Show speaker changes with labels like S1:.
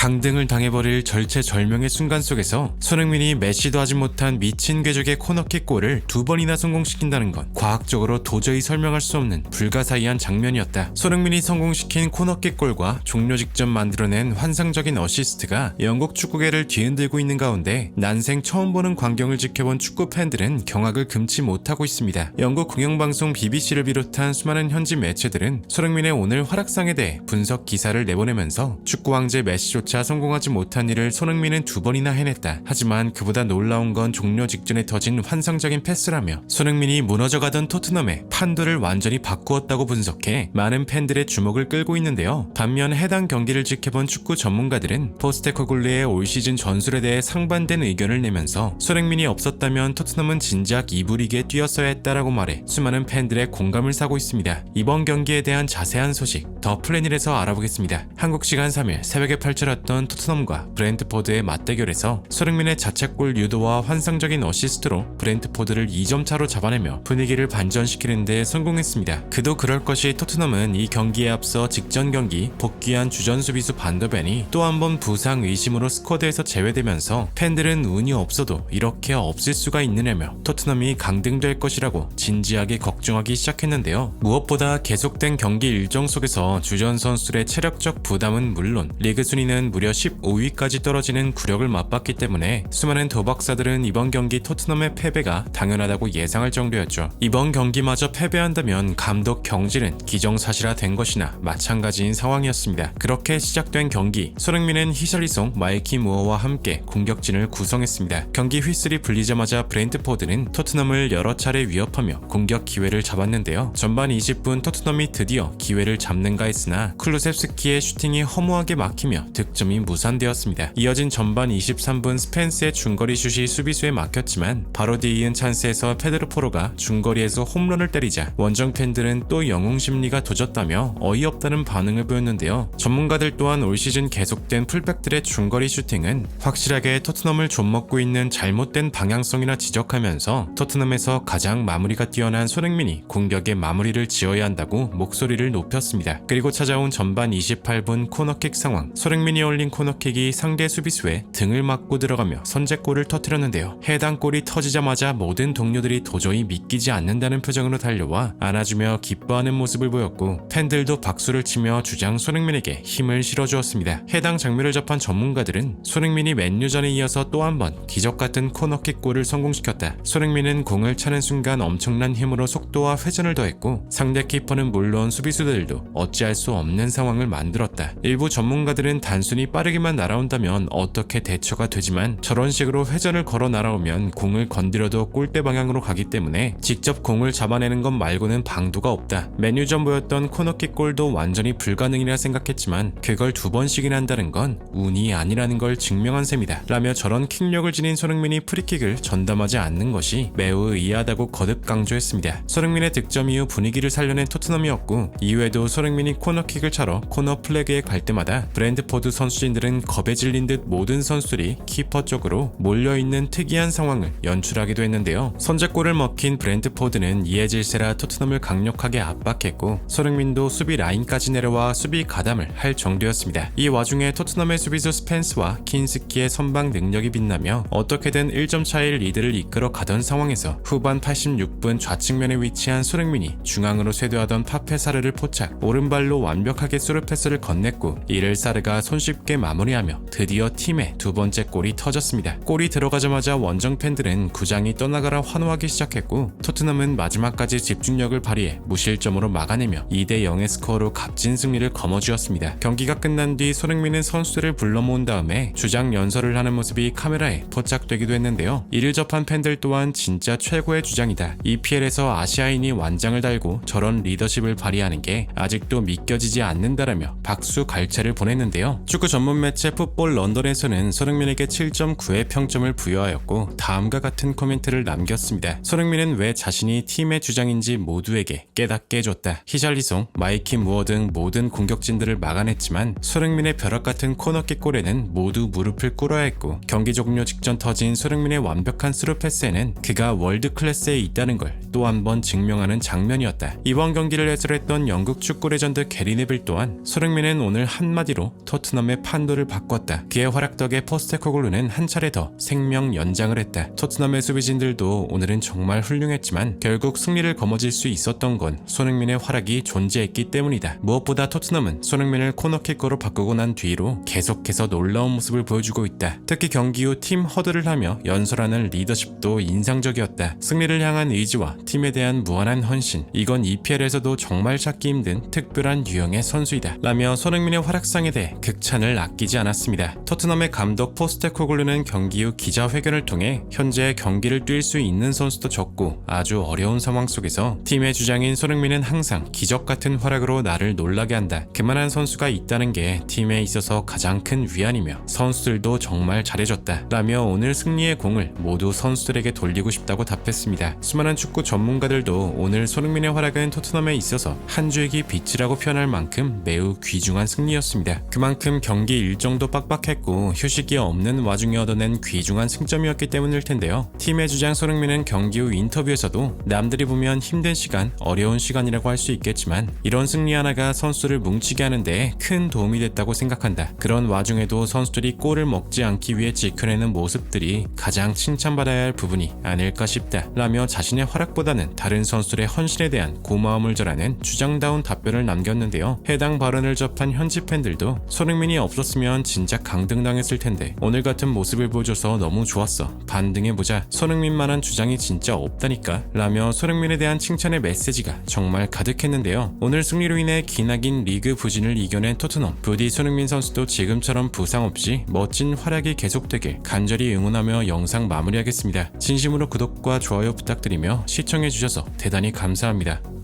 S1: 강등을 당해버릴 절체절명의 순간 속에서 손흥민이 메시도 하지 못한 미친 궤적의 코너킥 골을 2번이나 성공시킨다는 건 과학적으로 도저히 설명할 수 없는 불가사의한 장면이었다. 손흥민이 성공시킨 코너킥 골과 종료 직전 만들어낸 환상적인 어시스트가 영국 축구계를 뒤흔들고 있는 가운데 난생 처음 보는 광경을 지켜본 축구 팬들은 경악을 금치 못하고 있습니다. 영국 공영방송 BBC를 비롯한 수많은 현지 매체들은 손흥민의 오늘 활약상에 대해 분석 기사를 내보내면서 축구 왕제 메시조차 성공하지 못한 일을 손흥민은 2번이나 해냈다. 하지만 그보다 놀라운 건 종료 직전에 터진 환상적인 패스라며 손흥민이 무너져가던 토트넘의 판도를 완전히 바꾸었다고 분석해 많은 팬들의 주목을 끌고 있는데요. 반면 해당 경기를 지켜본 축구 전문가들은 포스테코글루의 올 시즌 전술에 대해 상반된 의견을 내면서 손흥민이 없었다면 토트넘은 진작 2부 리그에 뛰었어야 했다라고 말해 수많은 팬들의 공감을 사고 있습니다. 이번 경기에 대한 자세한 소식 더 플래닛에서 알아보겠습니다. 한국 시간 3일 새벽에 펼쳐졌던 토트넘과 브렌트포드의 맞대결에서 손흥민의 자책골 유도와 환상적인 어시스트로 브렌트포드를 2점 차로 잡아내며 분위기를 반전시키는 데 성공했습니다. 그도 그럴 것이 토트넘은 이 경기에 앞서 직전 경기 복귀한 주전 수비수 반더벤이 또 한 번 부상 의심으로 스쿼드에서 제외되면서 팬들은 운이 없어도 이렇게 없을 수가 있느냐며 토트넘이 강등될 것이라고 진지하게 걱정하기 시작했는데요. 무엇보다 계속된 경기 일정 속에서 주전 선수들의 체력적 부담은 물론 리그 순위는 무려 15위까지 떨어지는 굴욕을 맛봤기 때문에 수많은 도박사들은 이번 경기 토트넘의 패배가 당연하다고 예상할 정도였죠. 이번 경기마저 패배한다면 감독 경질은 기정사실화된 것이나 마찬가지인 상황이었습니다. 그렇게 시작된 경기, 손흥민은 히샬리송, 마이키 무어와 함께 공격진을 구성했습니다. 경기 휘슬이 불리자마자 브렌트포드는 토트넘을 여러 차례 위협하며 공격 기회를 잡았는데요. 전반 20분 토트넘이 드디어 기회를 잡는가 했으나 클루셉스키의 슈팅이 허무하게 막히며 득점이 무산되었습니다. 이어진 전반 23분 스펜스의 중거리 슛이 수비수에 막혔지만 바로 뒤이은 찬스에서 페드로 포로가 중거리에서 홈런을 때리자 원정 팬들은 또 영웅 심리가 도졌다며 어이없다는 반응을 보였는데요. 전문가들 또한 올 시즌 계속된 풀백들의 중거리 슈팅은 확실하게 토트넘을 좀먹고 있는 잘못된 방향성이라 지적하면서 토트넘에서 가장 마무리가 뛰어난 손흥민이 공격의 마무리를 지어야 한다고 목소리를 높였습니다. 그리고 찾아온 전반 28분 코너킥 상황, 손흥민이 올린 코너킥이 상대 수비수의 등을 맞고 들어가며 선제골을 터뜨렸는데요. 해당 골이 터지자마자 모든 동료들이 도저히 믿기지 않는다는 표정으로 달려와 안아주며 기뻐하는 모습을 보였고 팬들도 박수를 치며 주장 손흥민에게 힘을 실어주었습니다. 해당 장면을 접한 전문가들은 손흥민이 맨유전에 이어서 또 한 번 기적같은 코너킥 골을 성공시켰다. 손흥민은 공을 차는 순간 엄청난 힘으로 속도와 회전을 더했고 상대 키퍼는 물론 수비수들도 어찌할 수 없는 상황을 만들었다. 일부 전문가들은 단순히 빠르게만 날아온다면 어떻게 대처가 되지만 저런 식으로 회전을 걸어 날아오면 공을 건드려도 골대 방향으로 가기 때문에 직접 공을 잡아내는 것 말고는 방도가 없다. 맨유전 보였던 코너킥 골도 완전히 불가능이라 생각했지만 그걸 2번씩이나 한다는 건 운이 아니라는 걸 증명한 셈이다. 라며 저런 킥력을 지닌 손흥민이 프리킥을 전담하지 않는 것이 매우 의아하다고 거듭 강조했습니다. 손흥민의 득점 이후 분위기를 살려낸 토트넘이었고 이후에도 손흥민이 코너킥을 차러 코너 플래그에 갈 때마다 브렌트포드 선수진들은 겁에 질린 듯 모든 선수들이 키퍼 쪽으로 몰려있는 특이한 상황을 연출하기도 했는데요. 선제골을 먹힌 브렌트포드는 이에 질세라 토트넘을 강력하게 압박했고 손흥민도 수비 라인까지 내려와 수비 가담을 할 정도였습니다. 이 와중에 토트넘의 수비수 스펜스와 킨스키의 선방 능력이 빛나며 어떻게든 1점 차의 리드를 이끌어 가던 상황에서 후반 86분 좌측면에 위치한 손흥민이 중앙으로 쇄도하던 파페사르를 포착, 오른발로 완벽하게 스루 패스를 건넸고 이를 사르가 손쉽게 마무리하며 드디어 팀의 2번째 골이 터졌습니다. 골이 들어가자마자 원정 팬들은 구장이 떠나가라 환호하기 시작했고 토트넘은 마지막까지 집중력을 발휘해 무실점으로 막아내며 2대0의 스코어로 값진 승리를 거머쥐었습니다. 경기가 끝난 뒤 손흥민은 선수들을 불러 모은 다음에 주장 연설을 하는 모습이 카메라에 포착되기도 했는데요. 이를 접한 팬들 또한 진짜 최고의 주장이다. EPL에서 아시아인이 완장을 달고 저런 리더십을 발휘하는 게 아직도 믿겨지지 않는다라며 박수 갈채를 보냈는데요. 축구 전문 매체 풋볼 런던에서는 손흥민에게 7.9의 평점을 부여하였고 다음과 같은 코멘트를 남겼습니다. 손흥민은 왜 자신이 팀의 주장인지 모두에게 깨닫게 해줬다. 히샬리송, 마이키 무어 등 모든 공격진들을 막아냈지만 손흥민의 벼락같은 코너킥 골에는 모두 무릎을 꿇어야 했고 경기 종료 직전 터진 손흥민의 완벽한 스루 패스에는 그가 월드 클래스에 있다는 걸 또 한 번 증명하는 장면이었다. 이번 경기를 해설했던 영국 축구 레전드 게리 네빌 또한 손흥민은 오늘 한마디로 토트넘의 팀의 판도를 바꿨다. 그의 활약 덕에 포스테코글루는 한 차례 더 생명 연장을 했다. 토트넘의 수비진들도 오늘은 정말 훌륭했지만 결국 승리를 거머쥘 수 있었던 건 손흥민의 활약이 존재했기 때문이다. 무엇보다 토트넘은 손흥민을 코너킥거로 바꾸고 난 뒤로 계속해서 놀라운 모습을 보여주고 있다. 특히 경기 후 팀 허드를 하며 연설하는 리더십도 인상적이었다. 승리를 향한 의지와 팀에 대한 무한한 헌신, 이건 EPL에서도 정말 찾기 힘든 특별한 유형의 선수이다 라며 손흥민의 활약상에 대해 극찬을 아끼지 않았습니다. 토트넘의 감독 포스테코글루는 경기 후 기자회견을 통해 현재 경기를 뛸 수 있는 선수도 적고 아주 어려운 상황 속에서 팀의 주장인 손흥민은 항상 기적 같은 활약으로 나를 놀라게 한다. 그만한 선수가 있다는 게 팀에 있어서 가장 큰 위안이며 선수들도 정말 잘해줬다 라며 오늘 승리의 공을 모두 선수들에게 돌리고 싶다고 답했습니다. 수많은 축구 전문가들도 오늘 손흥민의 활약은 토트넘에 있어서 한 줄기 빛이라고 표현할 만큼 매우 귀중한 승리였습니다. 그만큼 경기 일정도 빡빡했고 휴식이 없는 와중에 얻어낸 귀중한 승점이었기 때문일 텐데요. 팀의 주장 손흥민은 경기 후 인터뷰에서도 남들이 보면 힘든 시간, 어려운 시간이라고 할 수 있겠지만 이런 승리 하나가 선수를 뭉치게 하는데 큰 도움이 됐다고 생각한다. 그런 와중에도 선수들이 골을 먹지 않기 위해 지켜내는 모습들이 가장 칭찬받아야 할 부분이 아닐까 싶다 라며 자신의 활약보다는 다른 선수들의 헌신에 대한 고마움을 전하는 주장다운 답변을 남겼는데요. 해당 발언을 접한 현지 팬들도 손흥민이 없었으면 진짜 강등당했을 텐데 오늘 같은 모습을 보여줘서 너무 좋았어. 반등해보자. 손흥민만한 주장이 진짜 없다니까 라며 손흥민에 대한 칭찬의 메시지가 정말 가득했는데요. 오늘 승리로 인해 기나긴 리그 부진을 이겨낸 토트넘, 부디 손흥민 선수도 지금처럼 부상 없이 멋진 활약이 계속되길 간절히 응원하며 영상 마무리하겠습니다. 진심으로 구독과 좋아요 부탁드리며 시청해주셔서 대단히 감사합니다.